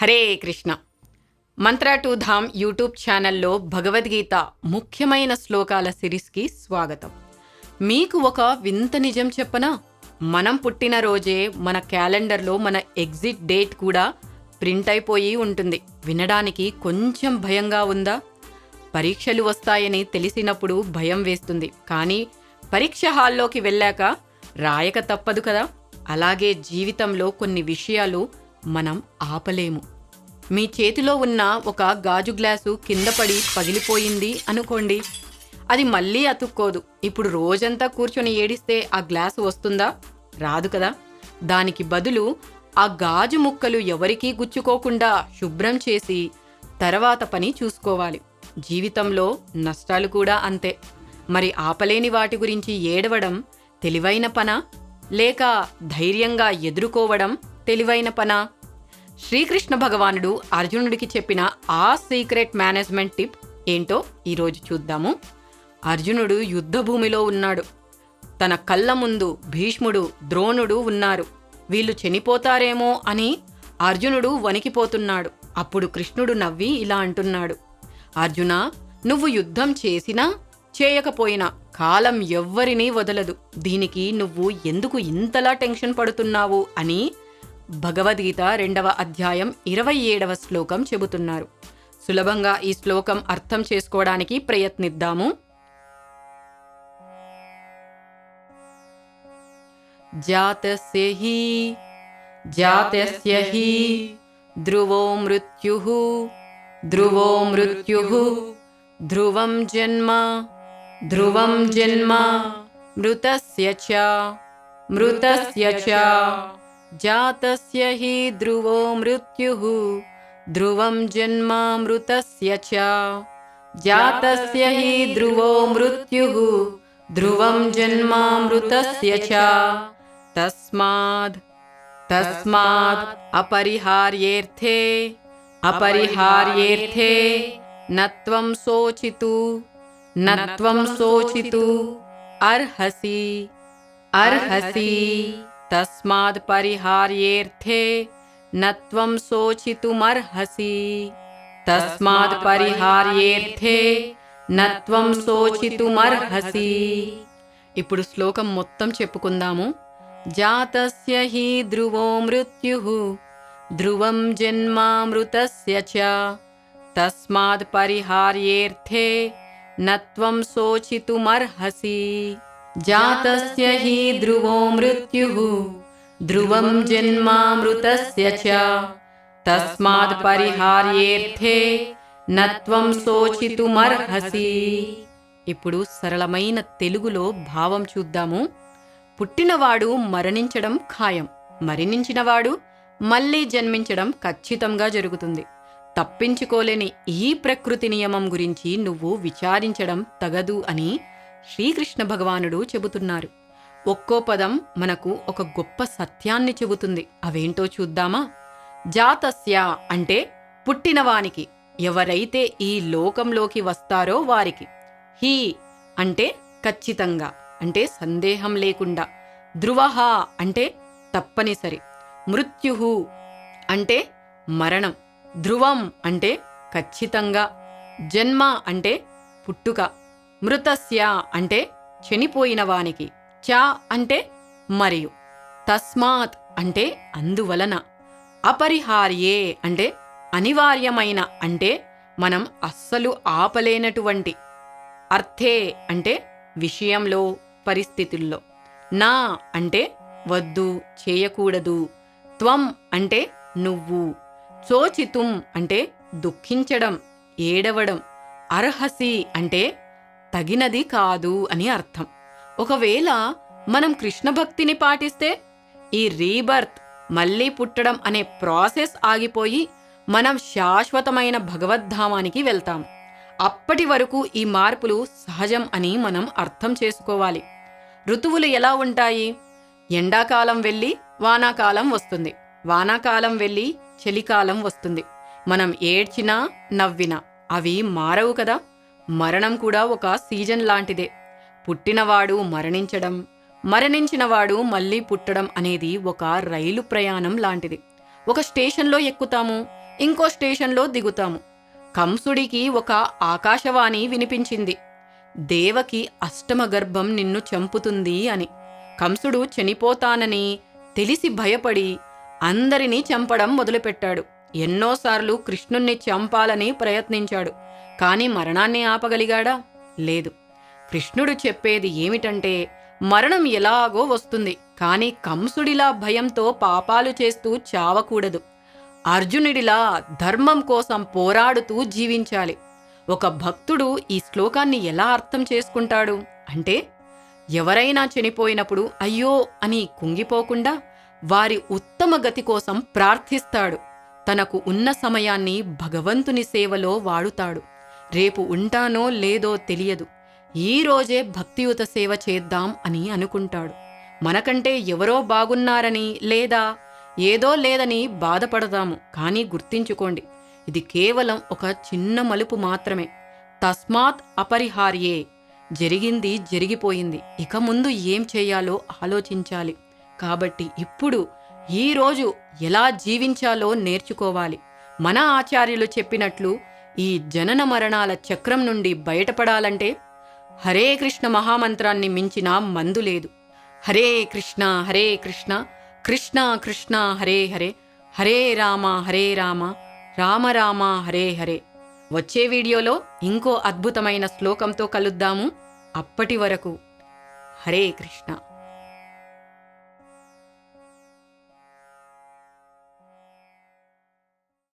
Hare Krishna. Mantra to Dham YouTube ఛానల్లో భగవద్గీత ముఖ్యమైన శ్లోకాల సిరీస్కి స్వాగతం. మీకు ఒక వింత నిజం చెప్పనా? మనం పుట్టిన రోజే మన క్యాలెండర్లో మన ఎగ్జిట్ డేట్ కూడా ప్రింట్ అయిపోయి ఉంటుంది. వినడానికి కొంచెం భయంగా ఉందా? పరీక్షలు వస్తాయని తెలిసినప్పుడు భయం వేస్తుంది, కానీ పరీక్ష హాల్లోకి వెళ్ళాక రాయక తప్పదు కదా. అలాగే జీవితంలో కొన్ని విషయాలు మనం ఆపలేము. మీ చేతిలో ఉన్న ఒక గాజు గ్లాసు కింద పడి పగిలిపోయింది అనుకోండి, అది మళ్ళీ అతుక్కోదు. ఇప్పుడు రోజంతా కూర్చొని ఏడిస్తే ఆ గ్లాసు వస్తుందా? రాదు కదా. దానికి బదులు ఆ గాజు ముక్కలు ఎవరికీ గుచ్చుకోకుండా శుభ్రం చేసి తర్వాత పని చూసుకోవాలి. జీవితంలో నష్టాలు కూడా అంతే. మరి ఆపలేని వాటి గురించి ఏడవడం తెలివైన పనా, లేక ధైర్యంగా ఎదుర్కోవడం తెలివైన పనా? శ్రీకృష్ణ భగవానుడు అర్జునుడికి చెప్పిన ఆ సీక్రెట్ మేనేజ్మెంట్ టిప్ ఏంటో ఈరోజు చూద్దాము. అర్జునుడు యుద్ధభూమిలో ఉన్నాడు. తన కళ్ళ ముందు భీష్ముడు, ద్రోణుడు ఉన్నారు. వీళ్ళు చనిపోతారేమో అని అర్జునుడు వణికిపోతున్నాడు. అప్పుడు కృష్ణుడు నవ్వి ఇలా అంటున్నాడు, అర్జునా, నువ్వు యుద్ధం చేసినా చేయకపోయినా కాలం ఎవ్వరినీ వదలదు. దీనికి నువ్వు ఎందుకు ఇంతలా టెన్షన్ పడుతున్నావు అని భగవద్గీత 2వ అధ్యాయం 27వ శ్లోకం చెబుతున్నారు. సులభంగా ఈ శ్లోకం అర్థం చేసుకోవడానికి ప్రయత్నిద్దాము. జాతస్య హి ధ్రువో మృత్యుః ధ్రువం జన్మ మృతస్య చ జాతస్య హి ధ్రువో మృత్యుః ధ్రువం జన్మ మృతస్య చ జాతస్య హి ధ్రువో మృత్యుః ధ్రువం జన్మ మృతస్య చ తస్మాద్ అపరిహార్యేర్థే నత్వం శోచితు అర్హసి తస్మాద్ పరిహార్యేర్థే నత్వం శోచితుమర్హసి ఇప్పుడు శ్లోకం మొత్తం చెప్పుకుందాము. జాతస్య హి ధ్రువో మృత్యుః ధ్రువం జన్మ మృతస్య చ తస్మాద్ పరిహార్యేర్థే నత్వం శోచితుమర్హసి. జాతస్య హి ధ్రువో మృత్యుః ధ్రువం జన్మ మృతస్య చ తస్మాద్ పరిహార్యేర్థే నత్వం శోచితుమర్హసి. ఇప్పుడు సరళమైన తెలుగులో భావం చూద్దాము. పుట్టినవాడు మరణించడం ఖాయం, మరణించినవాడు మళ్ళీ జన్మించడం ఖచ్చితంగా జరుగుతుంది. తప్పించుకోలేని ఈ ప్రకృతి నియమం గురించి నువ్వు విచారించడం తగదు అని శ్రీకృష్ణ భగవానుడు చెబుతున్నారు. ఒక్కో పదం మనకు ఒక గొప్ప సత్యాన్ని చెబుతుంది. అవేంటో చూద్దామా? జాతస్య అంటే పుట్టినవానికి, ఎవరైతే ఈ లోకంలోకి వస్తారో వారికి. హి అంటే ఖచ్చితంగా, అంటే సందేహం లేకుండా. ధ్రువః అంటే తప్పనిసరి. మృత్యుః అంటే మరణం. ధ్రువం అంటే ఖచ్చితంగా. జన్మ అంటే పుట్టుక. మృతస్య అంటే చనిపోయిన వానికి. చ అంటే మరియు. తస్మాత్ అంటే అందువలన. అపరిహార్యే అంటే అనివార్యమైన, అంటే మనం అస్సలు ఆపలేనటువంటి. అర్థే అంటే విషయంలో, పరిస్థితుల్లో. నా అంటే వద్దు, చేయకూడదు. త్వం అంటే నువ్వు. శోచితుం అంటే దుఃఖించడం, ఏడవడం. అర్హసి అంటే తగినది కాదు అని అర్థం. ఒకవేళ మనం కృష్ణ భక్తిని పాటిస్తే ఈ రీబర్త్, మళ్ళీ పుట్టడం అనే ప్రాసెస్ ఆగిపోయి మనం శాశ్వతమైన భగవద్ధామానికి వెళ్తాం. అప్పటి వరకు ఈ మార్పులు సహజం అని మనం అర్థం చేసుకోవాలి. ఋతువులు ఎలా ఉంటాయి? ఎండాకాలం వెళ్ళి వానాకాలం వస్తుంది, వానాకాలం వెళ్ళి చలికాలం వస్తుంది. మనం ఏడ్చినా నవ్వినా అవి మారవు కదా. మరణం కూడా ఒక సీజన్ లాంటిదే. పుట్టినవాడు మరణించడం, మరణించినవాడు మళ్ళీ పుట్టడం అనేది ఒక రైలు ప్రయాణం లాంటిది. ఒక స్టేషన్లో ఎక్కుతాము, ఇంకో స్టేషన్లో దిగుతాము. కంసుడికి ఒక ఆకాశవాణి వినిపించింది. దేవకి అష్టమ గర్భం నిన్ను చంపుతుంది అని. కంసుడు చనిపోతానని తెలిసి భయపడి అందరినీ చంపడం మొదలుపెట్టాడు. ఎన్నోసార్లు కృష్ణుణ్ణి చంపాలని ప్రయత్నించాడు. కాని మరణాన్ని ఆపగలిగాడా? లేదు. కృష్ణుడు చెప్పేది ఏమిటంటే, మరణం ఎలాగో వస్తుంది, కాని కంసుడిలా భయంతో పాపాలు చేస్తూ చావకూడదు. అర్జునుడిలా ధర్మం కోసం పోరాడుతూ జీవించాలి. ఒక భక్తుడు ఈ శ్లోకాన్ని ఎలా అర్థం చేసుకుంటాడు అంటే, ఎవరైనా చనిపోయినప్పుడు అయ్యో అని కుంగిపోకుండా వారి ఉత్తమ గతి కోసం ప్రార్థిస్తాడు. తనకు ఉన్న సమయాన్ని భగవంతుని సేవలో వాడుతాడు. రేపు ఉంటానో లేదో తెలియదు, ఈ రోజే భక్తియుత సేవ చేద్దాం అని అనుకుంటాడు. మనకంటే ఎవరో బాగున్నారని లేదా ఏదో లేదని బాధపడదాము. కానీ గుర్తించుకోండి, ఇది కేవలం ఒక చిన్న మలుపు మాత్రమే. తస్మాత్ అపరిహార్యే. జరిగింది జరిగిపోయింది, ఇక ముందు ఏం చేయాలో ఆలోచించాలి. కాబట్టి ఇప్పుడు ఈరోజు ఎలా జీవించాలో నేర్చుకోవాలి. మన ఆచార్యులు చెప్పినట్లు ఈ జనన మరణాల చక్రం నుండి బయటపడాలంటే హరే కృష్ణ మహామంత్రాన్ని మించిన మందు లేదు. హరే కృష్ణ కృష్ణ కృష్ణ హరే హరే, హరే రామ రామ రామ హరే హరే. వచ్చే వీడియోలో ఇంకో అద్భుతమైన శ్లోకంతో కలుద్దాము. అప్పటి వరకు హరే కృష్ణ.